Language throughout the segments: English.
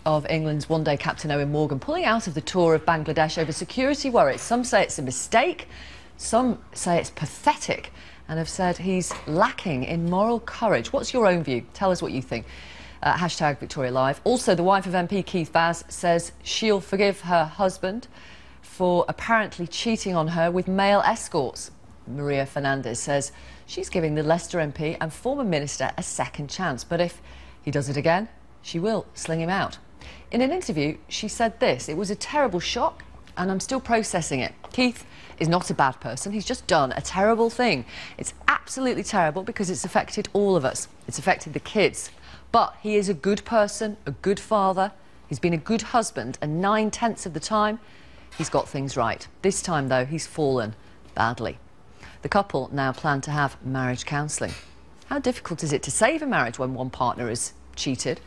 of England's one-day captain Owen Morgan pulling out of the tour of Bangladesh over security worries. Some say it's a mistake, some say it's pathetic, and have said he's lacking in moral courage. What's your own view? Tell us what you think. Hashtag Victoria Live. Also, the wife of MP Keith Vaz says she'll forgive her husband for apparently cheating on her with male escorts. Maria Fernandez says she's giving the Leicester MP and former minister a second chance, but if he does it again, she will sling him out. In an interview, she said this: "It was a terrible shock and I'm still processing it. Keith is not a bad person, he's just done a terrible thing. It's absolutely terrible because it's affected all of us. It's affected the kids. But he is a good person, a good father, he's been a good husband, and 9/10 of the time, he's got things right. This time, though, he's fallen badly." The couple now plan to have marriage counselling. How difficult is it to save a marriage when one partner is cheated?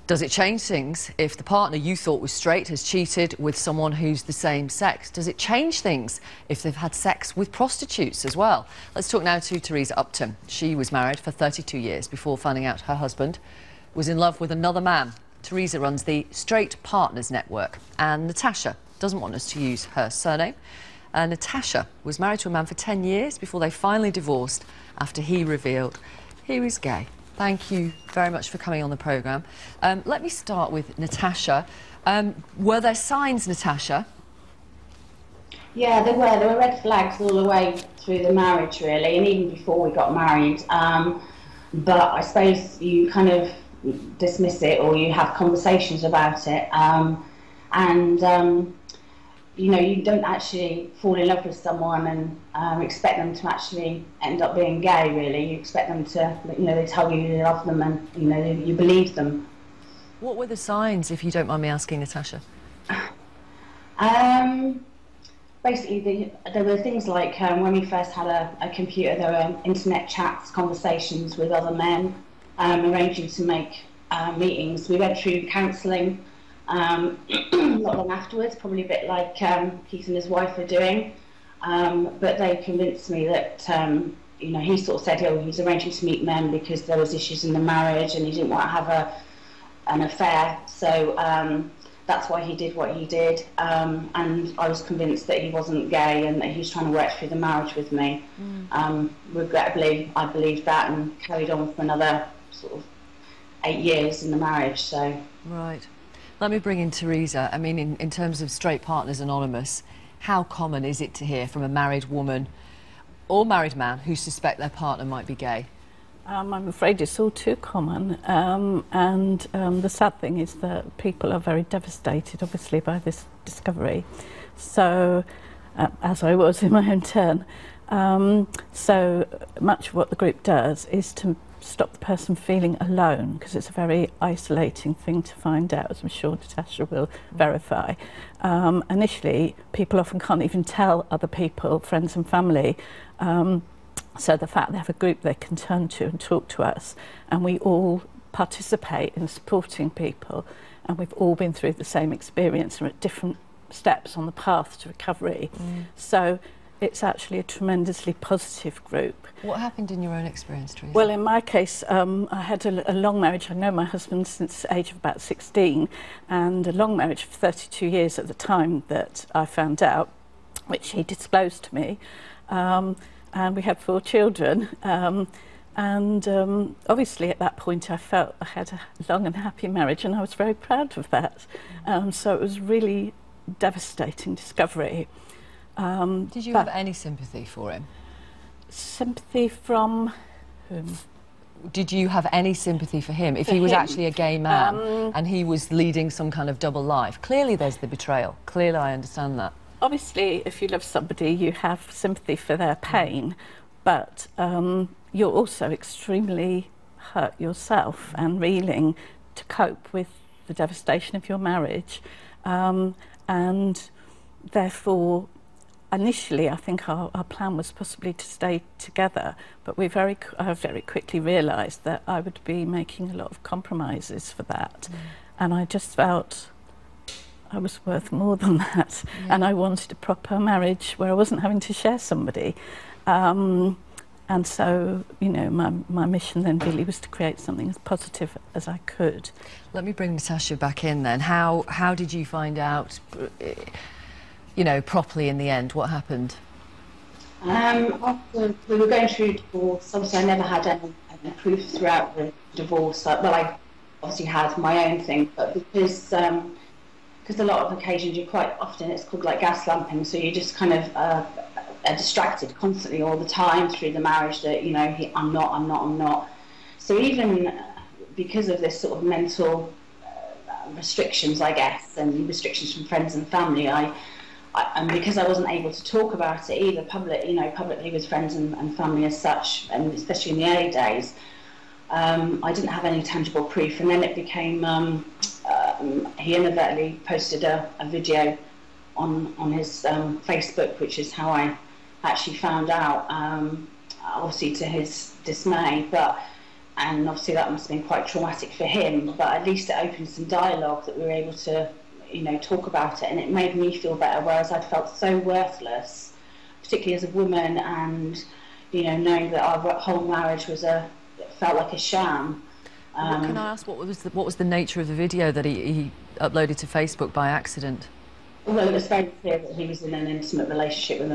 Does it change things if the partner you thought was straight has cheated with someone who's the same sex? Does it change things if they've had sex with prostitutes as well? Let's talk now to Teresa Upton. She was married for 32 years before finding out her husband was in love with another man. Teresa runs the Straight Partners Network, and Natasha doesn't want us to use her surname. Natasha was married to a man for 10 years before they finally divorced after he revealed he was gay. Thank you very much for coming on the programme. Let me start with Natasha. Were there signs, Natasha? Yeah, there were. There were red flags all the way through the marriage, really, and even before we got married. But I suppose you kind of dismiss it, or you have conversations about it. You know, you don't actually fall in love with someone and expect them to actually end up being gay, really. You expect them to, you know, they tell you you love them and, you know, you believe them. What were the signs, if you don't mind me asking, Natasha? Basically, there were things like when we first had a computer, there were internet chats, conversations with other men, arranging to make meetings. We went through counselling. Not long afterwards, probably a bit like Keith and his wife are doing, but they convinced me that you know, he sort of said, oh, he was arranging to meet men because there was issues in the marriage and he didn't want to have an affair, so that's why he did what he did, and I was convinced that he wasn't gay and that he was trying to work through the marriage with me. Regrettably, I believed that and carried on for another sort of 8 years in the marriage. So right. Let me bring in Teresa. I mean, in terms of Straight Partners Anonymous, how common is it to hear from a married woman or married man who suspect their partner might be gay? I'm afraid it's all too common, the sad thing is that people are very devastated, obviously, by this discovery. So, as I was in my own turn, so much of what the group does is to stop the person feeling alone, because it's a very isolating thing to find out, as I'm sure Natasha will verify. Initially, people often can't even tell other people, friends and family, so the fact they have a group they can turn to and talk to us, and we all participate in supporting people, and we've all been through the same experience and are at different steps on the path to recovery. So it's actually a tremendously positive group. What happened in your own experience, Teresa? Well, in my case, I had a long marriage. I know my husband since the age of about 16, and a long marriage for 32 years at the time that I found out, which he disclosed to me. And we had 4 children. Obviously at that point I felt I had a long and happy marriage, and I was very proud of that. So it was really devastating discovery. Did you have any sympathy for him? Sympathy from whom? Did you have any sympathy for him? If he was actually a gay man and he was leading some kind of double life? Clearly there's the betrayal. Clearly I understand that. Obviously, if you love somebody, you have sympathy for their pain, but you're also extremely hurt yourself and reeling to cope with the devastation of your marriage. And therefore, initially, I think our plan was possibly to stay together, but I very quickly realised that I would be making a lot of compromises for that. And I just felt I was worth more than that, and I wanted a proper marriage where I wasn't having to share somebody. And so, you know, my mission then really was to create something as positive as I could. Let me bring Natasha back in then. How did you find out, you know, properly in the end? What happened? After we were going through divorce, obviously I never had any proof throughout the divorce. Well, I obviously had my own thing, but because a lot of occasions you quite often, it's called like gas lamping, so you just kind of are distracted constantly all the time through the marriage that, you know, I'm not. So even because of this sort of mental restrictions, I guess, and restrictions from friends and family, and because I wasn't able to talk about it either publicly with friends and family as such, and especially in the early days, I didn't have any tangible proof. And then it became, he inadvertently posted a video on his Facebook, which is how I actually found out, obviously to his dismay, and obviously that must have been quite traumatic for him, but at least it opened some dialogue that we were able to, you know, talk about it, and it made me feel better, whereas I'd felt so worthless, particularly as a woman, and, you know, knowing that our whole marriage felt like a sham. Can I ask, what was the nature of the video that he uploaded to Facebook by accident? Well, it was very clear that he was in an intimate relationship with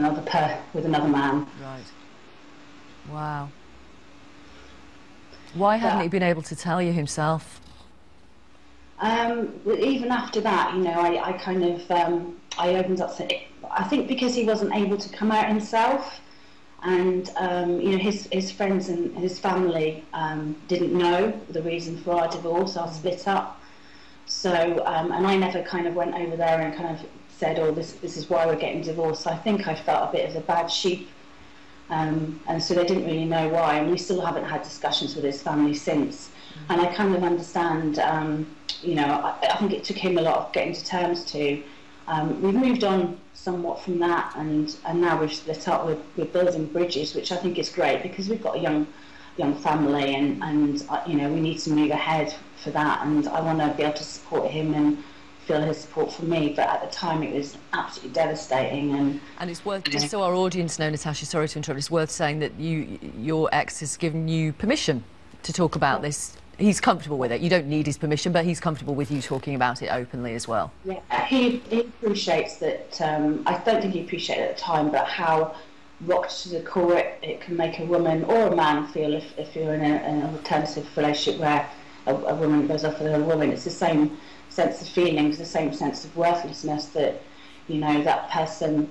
another man. Right. Wow. Why hadn't he been able to tell you himself? Even after that, you know, I kind of I opened up to it. I think because he wasn't able to come out himself, and you know, his friends and his family didn't know the reason for our divorce, our split up. So and I never kind of went over there and kind of said, oh, this is why we're getting divorced. So I think I felt a bit of a bad sheep, and so they didn't really know why, and we still haven't had discussions with his family since. And I kind of understand, you know, I think it took him a lot of getting to terms to. We've moved on somewhat from that, and now we've split up. We're building bridges, which I think is great, because we've got a young family, and you know, we need to move ahead for that, and I want to be able to support him and feel his support for me. But at the time it was absolutely devastating. And it's worth, just so our audience know, Natasha, sorry to interrupt, it's worth saying that your ex has given you permission to talk about this. He's comfortable with it. You don't need his permission, but he's comfortable with you talking about it openly as well. Yeah, he appreciates that. I don't think he appreciated it at the time, but how rocked to the core it can make a woman or a man feel if you're in an alternative relationship where a woman goes off with another woman. It's the same sense of feelings, the same sense of worthlessness, that, you know, that person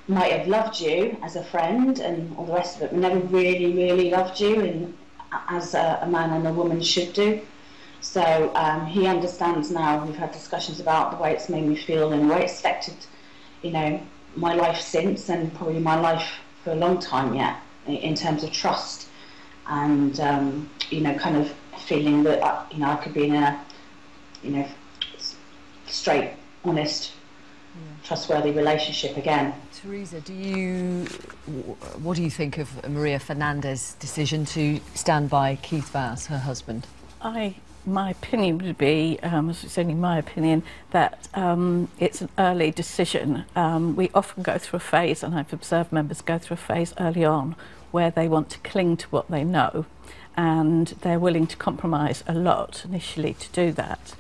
might have loved you as a friend and all the rest of it, but never really loved you, and as a man and a woman should do. So he understands now. We've had discussions about the way it's made me feel and the way it's affected, you know, my life since, and probably my life for a long time yet, in terms of trust and you know, kind of feeling that you know, I could be in a, you know, straight, honest, trustworthy relationship again. Teresa, what do you think of Maria Fernandez's decision to stand by Keith Vaz, her husband? My opinion would be, it's only my opinion, that it's an early decision. We often go through a phase, and I've observed members go through a phase early on where they want to cling to what they know, and they're willing to compromise a lot initially to do that.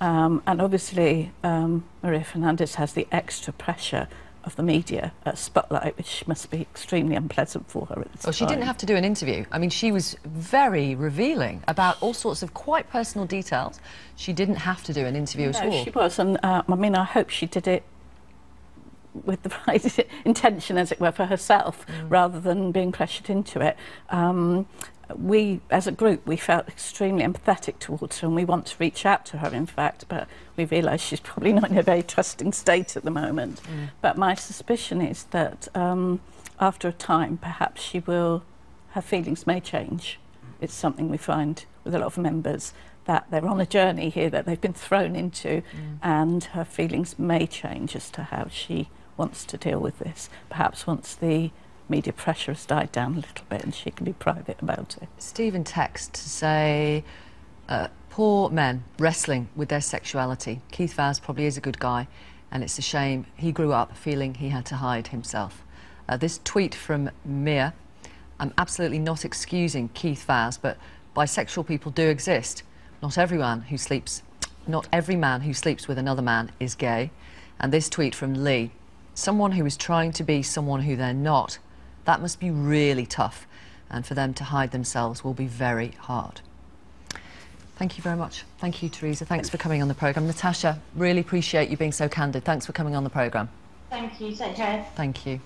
And obviously, Maria Fernandez has the extra pressure of the media spotlight, which must be extremely unpleasant for her at this time. Well, she didn't have to do an interview. I mean, she was very revealing about all sorts of quite personal details. She didn't have to do an interview at all. No, she was, and I mean, I hope she did it with the right intention, as it were, for herself, rather than being pressured into it. We, as a group, we felt extremely empathetic towards her, and we want to reach out to her, in fact, but we realise she's probably not in a very trusting state at the moment. But my suspicion is that after a time, perhaps her feelings may change. It's something we find with a lot of members, that they're on a journey here that they've been thrown into, and her feelings may change as to how she wants to deal with this, perhaps once the media pressure has died down a little bit and she can be private about it. Stephen texts to say, poor men wrestling with their sexuality. Keith Vaz probably is a good guy, and it's a shame he grew up feeling he had to hide himself. This tweet from Mia, I'm absolutely not excusing Keith Vaz, but bisexual people do exist. Not every man who sleeps with another man is gay. And this tweet from Lee: someone who is trying to be someone who they're not, that must be really tough, and for them to hide themselves will be very hard. Thank you very much. Thank you, Teresa. Thanks for coming on the programme. Natasha, really appreciate you being so candid. Thanks for coming on the programme. Thank you. Take care. Thank you.